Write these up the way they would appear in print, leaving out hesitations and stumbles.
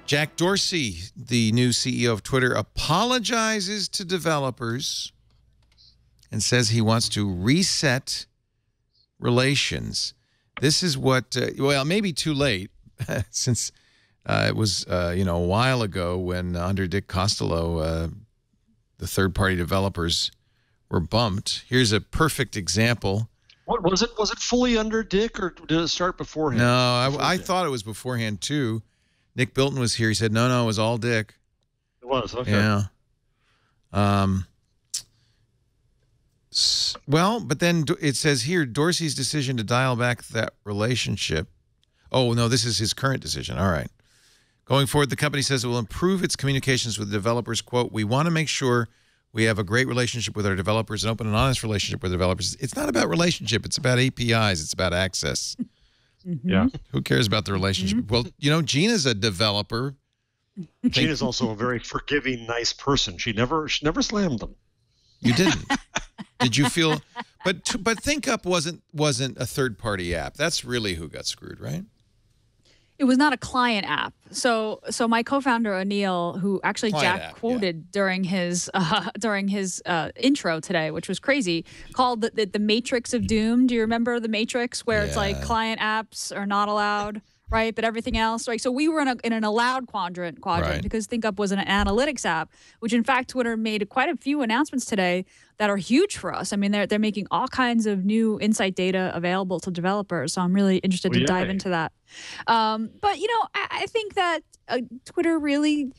Jack Dorsey, the new CEO of Twitter, apologizes to developers and says he wants to reset relations. This is what, well, maybe too late, since it was, a while ago when under Dick Costolo, the third-party developers were bumped. Here's a perfect example. What was it? Was it fully under Dick, or did it start beforehand? No, I thought it was beforehand too. Nick Bilton was here. He said, no, it was all Dick. It was, okay. Yeah. Well, but then it says here, Dorsey's decision to dial back that relationship. Oh, no, this is his current decision. All right. Going forward, the company says it will improve its communications with developers. Quote, we want to make sure we have a great relationship with our developers, an open and honest relationship with developers. It's not about relationship. It's about APIs. It's about access. Yeah. Who cares about the relationship? Well, Gina's a developer. Gina's also a very forgiving, nice person. She never slammed them. You didn't. Did you feel? But ThinkUp wasn't a third-party app. That's really who got screwed, right? It was not a client app. So my co-founder Anil, who actually Jack quoted during his intro today, which was crazy, called the Matrix of Doom. Do you remember the Matrix, where it's like client apps are not allowed, right? But everything else, right? So we were in an allowed quadrant right, because ThinkUp was an analytics app, which in fact Twitter made quite a few announcements today that are huge for us. I mean, they're making all kinds of new insight data available to developers. So I'm really interested to dive into that. But I think that Twitter really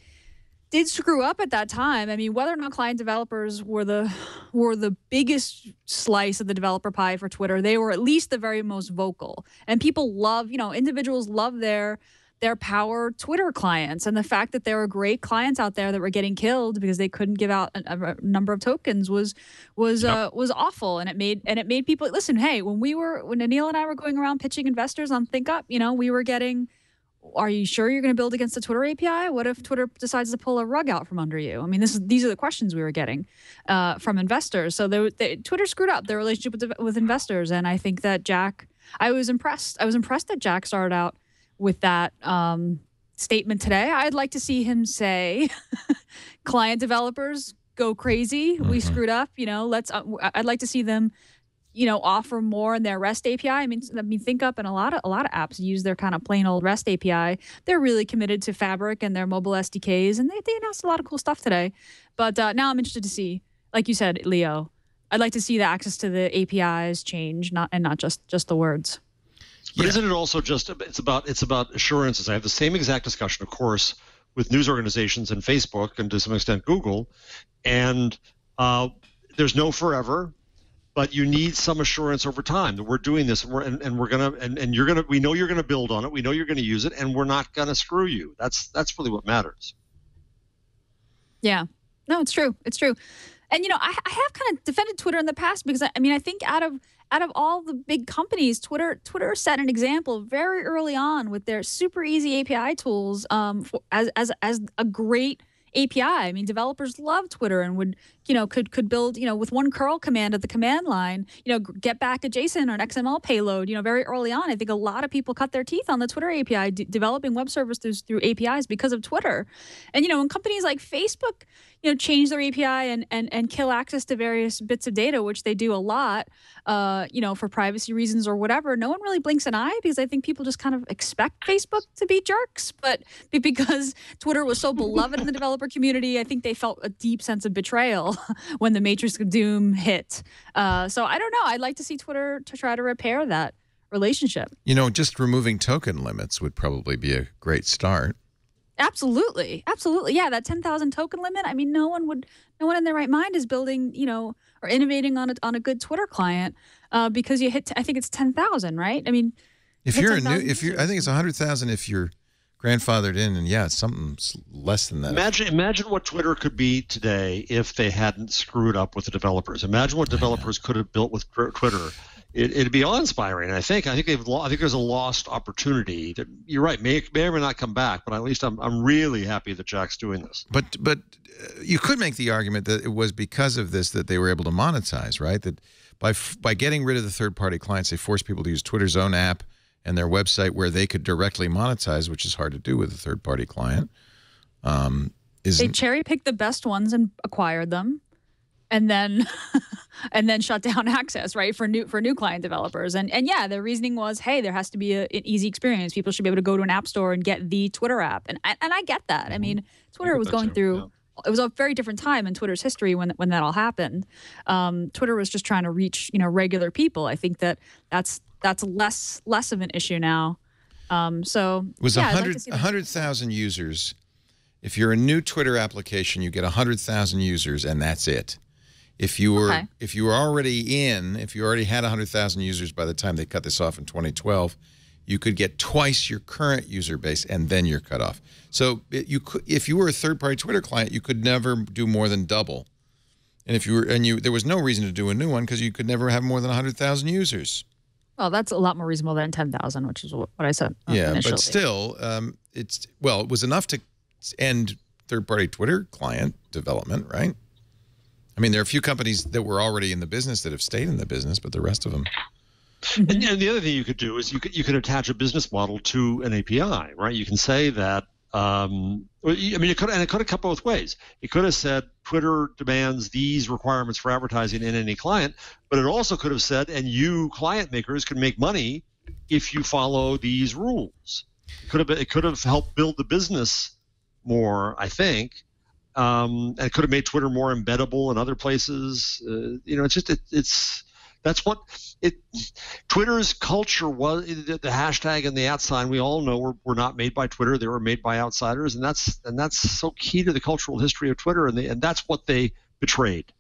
did screw up at that time. I mean, whether or not client developers were the biggest slice of the developer pie for Twitter, they were at least the very most vocal. And people love, individuals love their power Twitter clients, and the fact that there were great clients out there that were getting killed because they couldn't give out a number of tokens was awful, and it made people listen. Hey, when Anil and I were going around pitching investors on ThinkUp, we were getting, are you sure you're going to build against the Twitter API? What if Twitter decides to pull a rug out from under you? I mean, these are the questions we were getting from investors. So Twitter screwed up their relationship with investors, and I think that I was impressed that Jack started out with that statement today. I'd like to see him say, client developers, go crazy. We screwed up. I'd like to see them, offer more in their REST API. I mean, ThinkUp and a lot of apps use their kind of plain old REST API. They're really committed to Fabric and their mobile SDKs, and they announced a lot of cool stuff today. But now I'm interested to see, like you said, Leo, I'd like to see the access to the APIs change, not just the words. But isn't it also just it's about assurances? I have the same exact discussion, of course, with news organizations and Facebook and to some extent Google, and there's no forever, but you need some assurance over time that we're doing this, and we know you're gonna build on it, we know you're gonna use it, and we're not gonna screw you. That's really what matters. Yeah, no, it's true. It's true. And I have kind of defended Twitter in the past because I think out of all the big companies, Twitter set an example very early on with their super easy API tools as a great API. I mean, developers love Twitter and would could build with one curl command at the command line, get back a JSON or an XML payload. Very early on, I think a lot of people cut their teeth on the Twitter API, developing web services through APIs because of Twitter. And when companies like Facebook change their API and kill access to various bits of data, which they do a lot, for privacy reasons or whatever, no one really blinks an eye because I think people just kind of expect Facebook to be jerks. But because Twitter was so beloved in the developer community, I think they felt a deep sense of betrayal when the Matrix of Doom hit. So I don't know. I'd like to see Twitter to try to repair that relationship. Just removing token limits would probably be a great start. Absolutely. Absolutely. Yeah, that 10,000 token limit. I mean, no one in their right mind is building, or innovating on a good Twitter client because you hit, I think it's 10,000, right? I mean, I think it's 100,000 if you're grandfathered in, and it's something less than that. Imagine what Twitter could be today if they hadn't screwed up with the developers. Imagine what developers could have built with Twitter. It'd be awe-inspiring. I think there's a lost opportunity. You're right. May or may not come back, but at least I'm really happy that Jack's doing this. But you could make the argument that it was because of this that they were able to monetize, right? That by getting rid of the third-party clients, they forced people to use Twitter's own app and their website where they could directly monetize, which is hard to do with a third-party client. They cherry-picked the best ones and acquired them, and then and then shut down access, right, for new client developers. And yeah, their reasoning was, hey, there has to be an easy experience. People should be able to go to an app store and get the Twitter app. And I get that. I mean, Twitter was going through. It was a very different time in Twitter's history when that all happened. Twitter was just trying to reach regular people. I think that's less of an issue now. So it was 100,000 users. If you're a new Twitter application, you get 100,000 users, and that's it. If you were already if you already had 100,000 users by the time they cut this off in 2012, you could get twice your current user base, and then you're cut off. So if you were a third-party Twitter client, you could never do more than double. And if there was no reason to do a new one because you could never have more than 100,000 users. Well, that's a lot more reasonable than 10,000, which is what I said. Yeah, initially. But still, it was enough to end third-party Twitter client development, right? I mean, there are a few companies that were already in the business that have stayed in the business, but the rest of them. And the other thing you could do is you could attach a business model to an API, right? You can say that. I mean, it could have come both ways. It could have said Twitter demands these requirements for advertising in any client, but it also could have said, and you client makers can make money if you follow these rules. It could have helped build the business more, I think. And it could have made Twitter more embeddable in other places. That's what Twitter's culture was. The hashtag and the @ we all know were not made by Twitter. They were made by outsiders, and that's so key to the cultural history of Twitter. And that's what they betrayed.